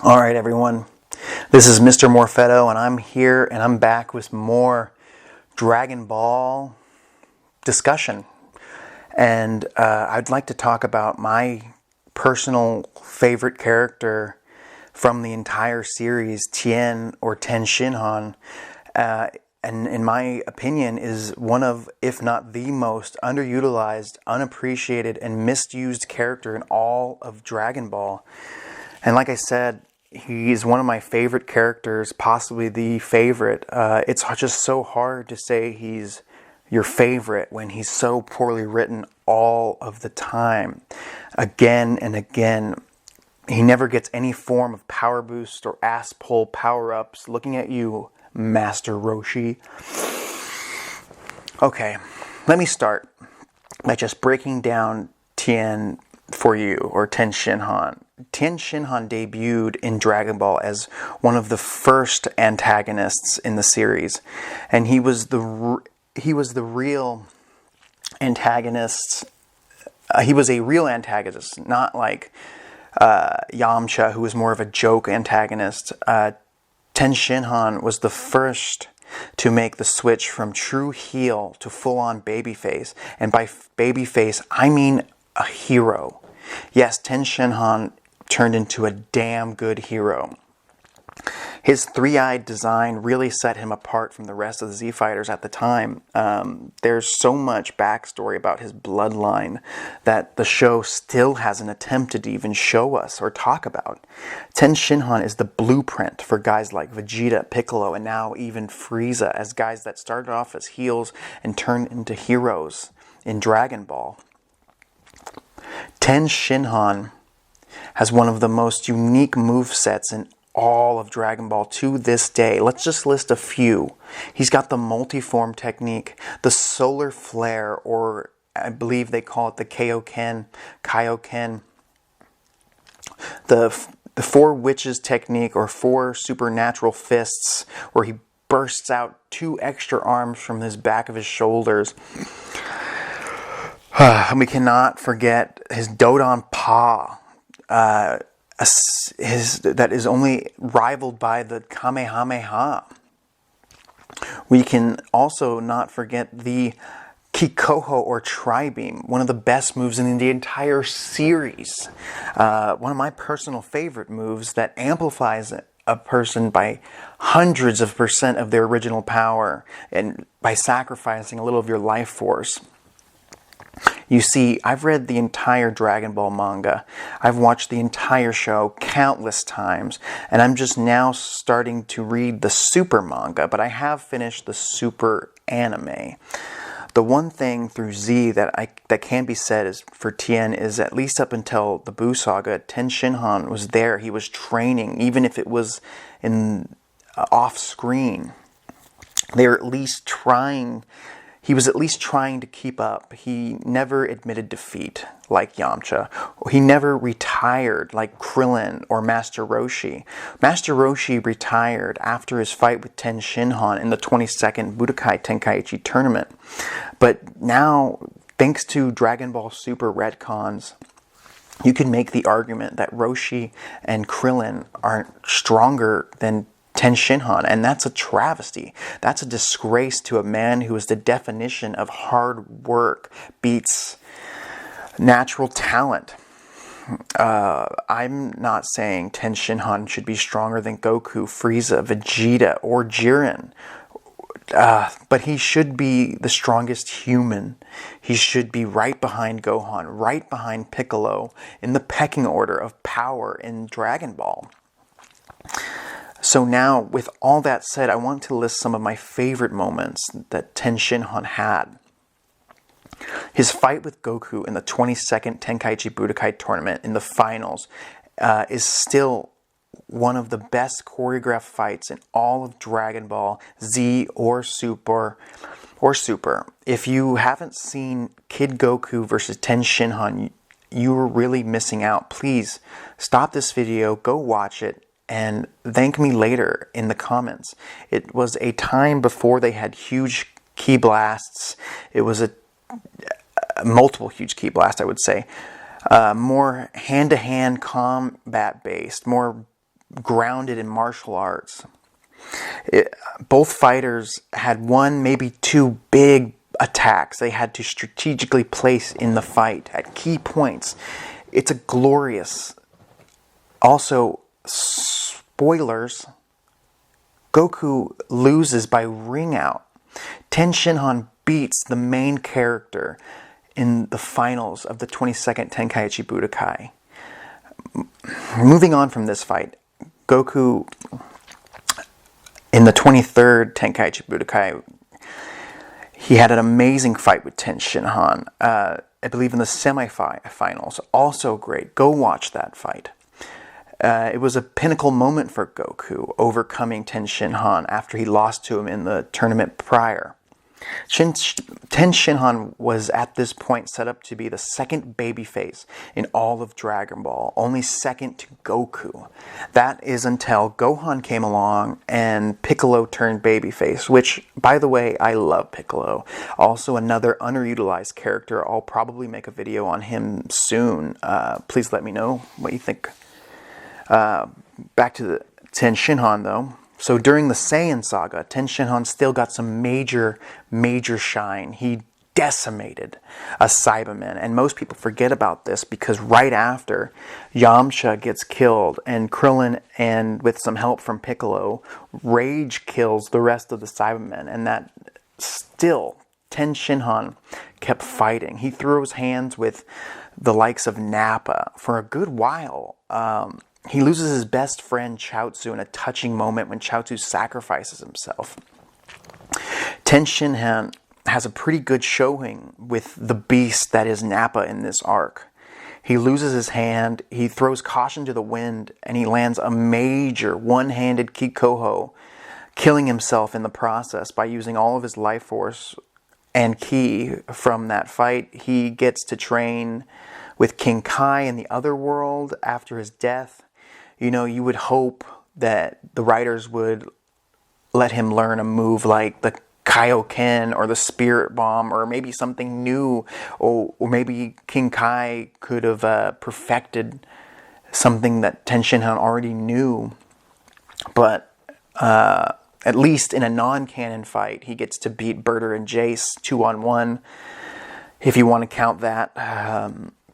All right, everyone. This is Mr. Morfetto, and I'm here, and I'm back with more Dragon Ball discussion. And I'd like to talk about my personal favorite character from the entire series, Tien or Tenshinhan. And in my opinion, is one of, if not the most underutilized, unappreciated, and misused character in all of Dragon Ball. And like I said, he's one of my favorite characters, possibly the favorite. It's just so hard to say he's your favorite when he's so poorly written all of the time. Again and again. He never gets any form of power boost or ass pull power-ups. Looking at you, Master Roshi. Okay, let me start by just breaking down Tien for you, or Tenshinhan. Tenshinhan debuted in Dragon Ball as one of the first antagonists in the series, and he was the real antagonist. He was a real antagonist, not like Yamcha, who was more of a joke antagonist. Tenshinhan was the first to make the switch from true heel to full-on babyface, and by babyface I mean a hero. Yes, Tenshinhan turned into a damn good hero. His three-eyed design really set him apart from the rest of the Z Fighters at the time. There's so much backstory about his bloodline that the show still hasn't attempted to even show us or talk about. Tenshinhan is the blueprint for guys like Vegeta, Piccolo, and now even Frieza, as guys that started off as heels and turned into heroes in Dragon Ball. Tenshinhan has one of the most unique movesets in all of Dragon Ball to this day. Let's just list a few. He's got the multiform technique, the solar flare, or I believe they call it the Kaioken, the four witches technique, or four supernatural fists, where he bursts out two extra arms from his back of his shoulders. We cannot forget his Dodon Pa. That is only rivaled by the Kamehameha. We can also not forget the Kikoho, or Tri-Beam, one of the best moves in the entire series. One of my personal favorite moves that amplifies a person by hundreds of % of their original power, and by sacrificing a little of your life force. You see, I've read the entire Dragon Ball manga. I've watched the entire show countless times, and I'm just now starting to read the Super manga, but I have finished the Super anime. The one thing through Z that can be said is for Tien is, at least up until the Buu saga, Tenshinhan was there. He was training, even if it was in off screen. They were at least trying. He was at least trying to keep up. He never admitted defeat like Yamcha. He never retired like Krillin or Master Roshi. Master Roshi retired after his fight with Tenshinhan in the 22nd Budokai Tenkaichi tournament. But now, thanks to Dragon Ball Super retcons, you can make the argument that Roshi and Krillin are stronger than Tenshinhan, and that's a travesty. That's a disgrace to a man who is the definition of hard work beats natural talent. I'm not saying Tenshinhan should be stronger than Goku, Frieza, Vegeta, or Jiren. But he should be the strongest human. He should be right behind Gohan, right behind Piccolo, in the pecking order of power in Dragon Ball. So now, with all that said, I want to list some of my favorite moments that Tenshinhan had. His fight with Goku in the 22nd Tenkaichi Budokai tournament in the finals is still one of the best choreographed fights in all of Dragon Ball Z or Super. If you haven't seen Kid Goku versus Tenshinhan, you're really missing out. Please stop this video, go watch it, and thank me later in the comments. It was a time before they had huge ki blasts. It was a multiple huge ki blasts, I would say. More hand-to-hand combat based, more grounded in martial arts. Both fighters had one, maybe two big attacks they had to strategically place in the fight at key points. It's a glorious. Also, spoilers, Goku loses by ring out. Tenshinhan beats the main character in the finals of the 22nd Tenkaichi Budokai. Moving on from this fight, Goku in the 23rd Tenkaichi Budokai, he had an amazing fight with Tenshinhan. I believe in the semifinals. Also great. Go watch that fight. It was a pinnacle moment for Goku, overcoming Tenshinhan after he lost to him in the tournament prior. Tenshinhan was at this point set up to be the second babyface in all of Dragon Ball, only second to Goku. That is until Gohan came along and Piccolo turned babyface, which, by the way, I love Piccolo. Also another underutilized character. I'll probably make a video on him soon. Please let me know what you think. Back to the Tenshinhan, though. So during the Saiyan saga, Tenshinhan still got some major shine. He decimated a Cyberman, and most people forget about this because right after, Yamcha gets killed, and Krillin, and with some help from Piccolo, rage kills the rest of the Cybermen, and that still, Tenshinhan kept fighting. He threw his hands with the likes of Nappa for a good while. He loses his best friend Chaozu in a touching moment when Chaozu sacrifices himself. Tenshinhan has a pretty good showing with the beast that is Nappa in this arc. He loses his hand, he throws caution to the wind, and he lands a major one-handed Kikoho, killing himself in the process by using all of his life force and ki from that fight. He gets to train with King Kai in the other world after his death. You know, you would hope that the writers would let him learn a move like the Kaioken or the Spirit Bomb, or maybe something new, or maybe King Kai could have perfected something that Tenshinhan already knew. But at least in a non-canon fight, he gets to beat Berter and Jace 2-on-1, if you want to count that.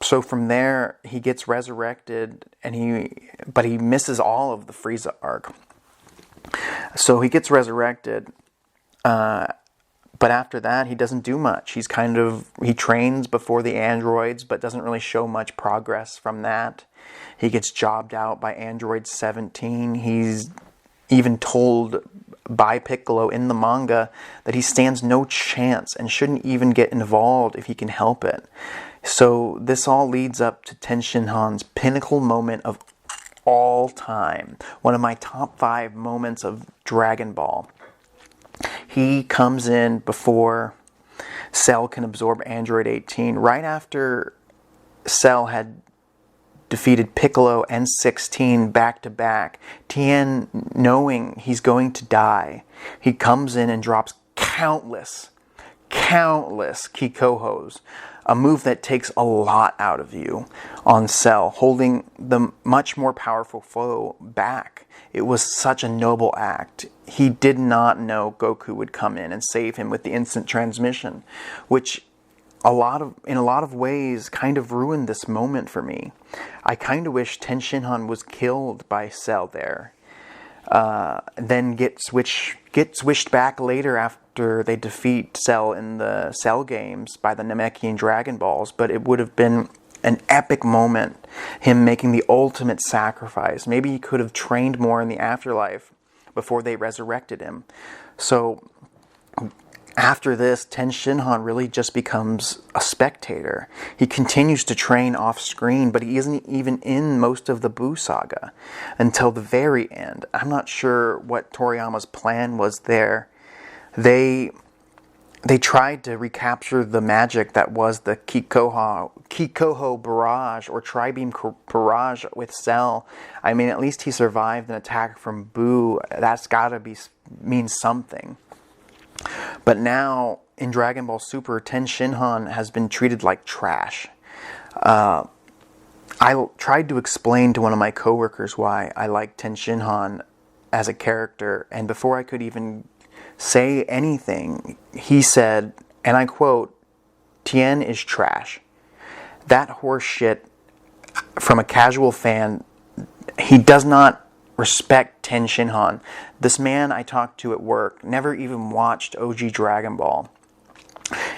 So from there, he gets resurrected, but he misses all of the Frieza arc. So he gets resurrected, but after that, he doesn't do much. He trains before the androids, but doesn't really show much progress from that. He gets jobbed out by Android 17. He's even told by Piccolo in the manga that he stands no chance and shouldn't even get involved if he can help it. So this all leads up to Tenshinhan's pinnacle moment of all time. One of my top 5 moments of Dragon Ball. He comes in before Cell can absorb Android 18. Right after Cell had defeated Piccolo and 16 back to back, Tien, knowing he's going to die, he comes in and drops countless Kikohos. A move that takes a lot out of you on Cell, holding the much more powerful foe back. It was such a noble act. He did not know Goku would come in and save him with the instant transmission, which in a lot of ways kind of ruined this moment for me. I kind of wish Tenshinhan was killed by Cell there. Then get switched back later after they defeat Cell in the Cell games by the Namekian Dragon Balls, but it would have been an epic moment, him making the ultimate sacrifice. Maybe he could have trained more in the afterlife before they resurrected him. So after this, Tenshinhan really just becomes a spectator. He continues to train off screen, but he isn't even in most of the Buu saga until the very end. I'm not sure what Toriyama's plan was there. They tried to recapture the magic that was the Kikoho barrage or Tri-Beam barrage with Cell. I mean, at least he survived an attack from Buu. That's gotta mean something. But now, in Dragon Ball Super, Tenshinhan has been treated like trash. I I tried to explain to one of my coworkers why I like Tenshinhan as a character, and before I could even say anything, he said, and I quote, "Tien is trash." That horse shit from a casual fan. He does not respect Tenshinhan. This man I talked to at work never even watched OG Dragon Ball.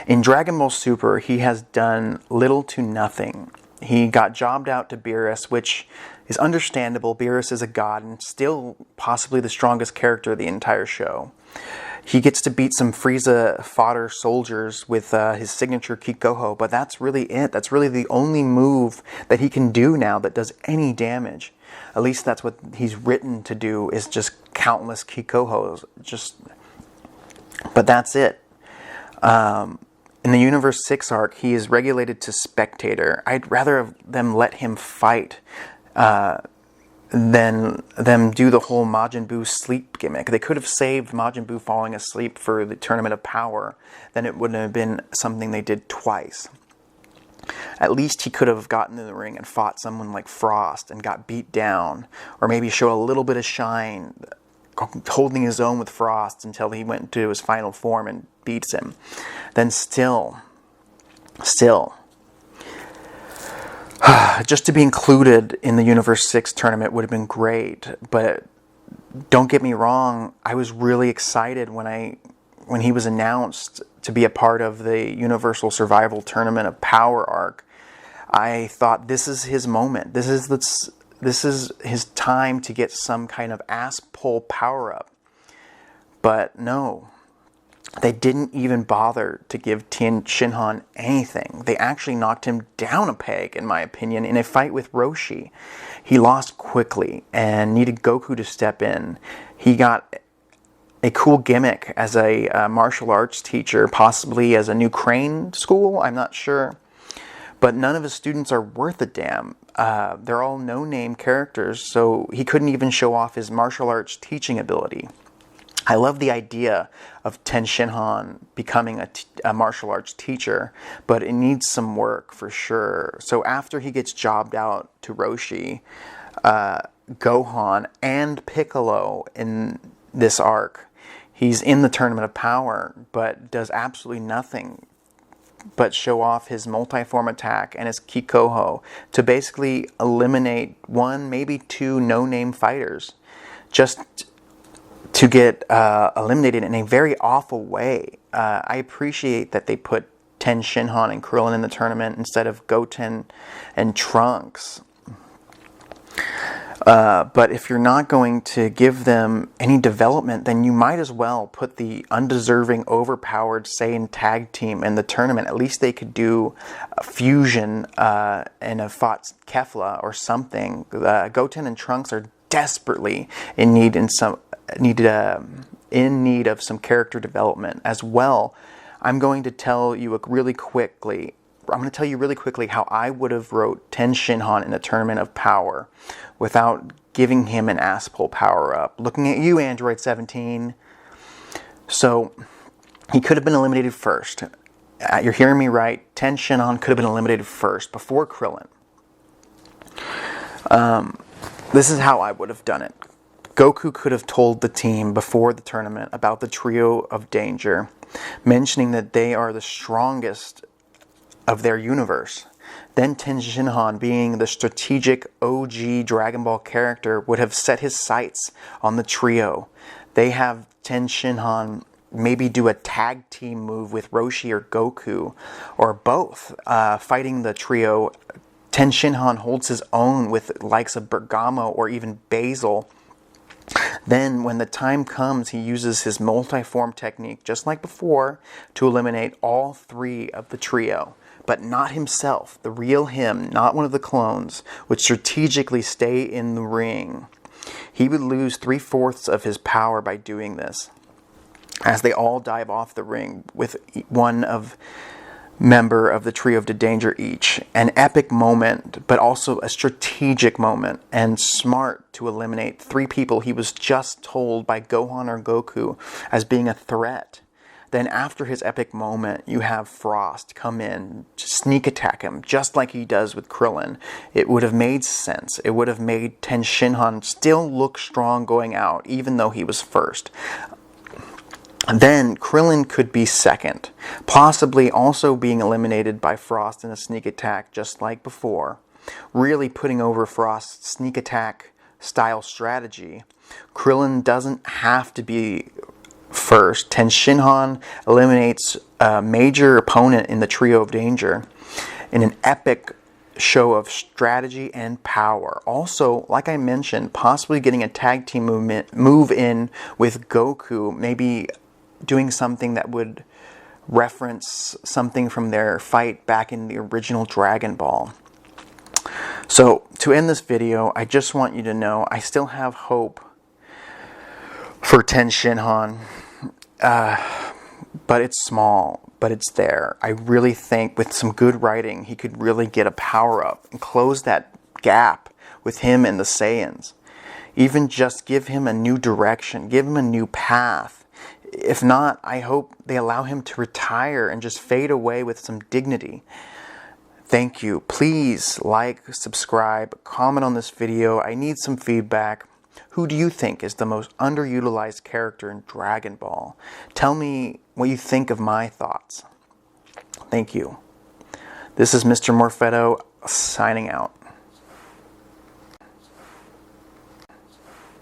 In Dragon Ball Super, he has done little to nothing. He got jobbed out to Beerus, which is understandable. Beerus is a god and still possibly the strongest character of the entire show. He gets to beat some Frieza fodder soldiers with his signature Kikoho, but that's really it. That's really the only move that he can do now that does any damage. At least that's what he's written to do, is just countless Kikohos. But that's it. In the Universe 6 arc, he is regulated to spectator. I'd rather have them let him fight than them do the whole Majin Buu sleep gimmick. They could have saved Majin Buu falling asleep for the Tournament of Power. Then it wouldn't have been something they did twice. At least he could have gotten in the ring and fought someone like Frost and got beat down. Or maybe show a little bit of shine, holding his own with Frost until he went to his final form and beats him. Then still, just to be included in the Universe 6 tournament would have been great. But don't get me wrong, I was really excited when he was announced to be a part of the Universal Survival Tournament of Power arc. I thought, this is his moment. This is his time to get some kind of ass pull power up. But no, they didn't even bother to give Tenshinhan anything. They actually knocked him down a peg, in my opinion, in a fight with Roshi. He lost quickly and needed Goku to step in. He got a cool gimmick as a martial arts teacher, possibly as a new crane school, I'm not sure. But none of his students are worth a damn. They're all no-name characters, so he couldn't even show off his martial arts teaching ability. I love the idea of Tenshinhan becoming a martial arts teacher, but it needs some work for sure. So after he gets jobbed out to Roshi, Gohan, and Piccolo in this arc, he's in the Tournament of Power, but does absolutely nothing but show off his multi-form attack and his Kikoho to basically eliminate one, maybe two no-name fighters, just to get eliminated in a very awful way. I appreciate that they put Tenshinhan and Krillin in the tournament instead of Goten and Trunks. But if you're not going to give them any development, then you might as well put the undeserving, overpowered Saiyan tag team in the tournament. At least they could do a fusion and have fought Kefla or something. Goten and Trunks are desperately in need of some character development as well. I'm going to tell you really quickly how I would have wrote Tenshinhan in the Tournament of Power without giving him an ass pull power up. Looking at you, Android 17. So he could have been eliminated first. You're hearing me right. Tenshinhan could have been eliminated first before Krillin. This is how I would have done it. Goku could have told the team before the tournament about the trio of danger, mentioning that they are the strongest of their universe. Then Tenshinhan, being the strategic OG Dragon Ball character, would have set his sights on the trio. They have Tenshinhan maybe do a tag team move with Roshi or Goku, or both, fighting the trio. Tenshinhan holds his own with likes of Bergamo or even Basil. Then, when the time comes, he uses his multi-form technique, just like before, to eliminate all three of the trio. But not himself, the real him, not one of the clones, would strategically stay in the ring. He would lose 3/4 of his power by doing this, as they all dive off the ring with one member of the trio of danger each. An epic moment, but also a strategic moment, and smart to eliminate 3 people he was just told by Gohan or Goku as being a threat. Then after his epic moment, you have Frost come in, sneak attack him, just like he does with Krillin. It would have made sense. It would have made Tenshinhan still look strong going out, even though he was first. Then Krillin could be second, possibly also being eliminated by Frost in a sneak attack just like before, really putting over Frost's sneak attack style strategy. Krillin doesn't have to be first. Tenshinhan eliminates a major opponent in the Trio of Danger in an epic show of strategy and power. Also, like I mentioned, possibly getting a tag team move in with Goku, maybe doing something that would reference something from their fight back in the original Dragon Ball. So, to end this video, I just want you to know I still have hope for Tenshinhan. But it's small, but it's there. I really think with some good writing, he could really get a power-up and close that gap with him and the Saiyans. Even just give him a new direction, give him a new path. If not, I hope they allow him to retire and just fade away with some dignity. Thank you. Please like, subscribe, comment on this video. I need some feedback. Who do you think is the most underutilized character in Dragon Ball? Tell me what you think of my thoughts. Thank you. This is Mr. Morfetto signing out.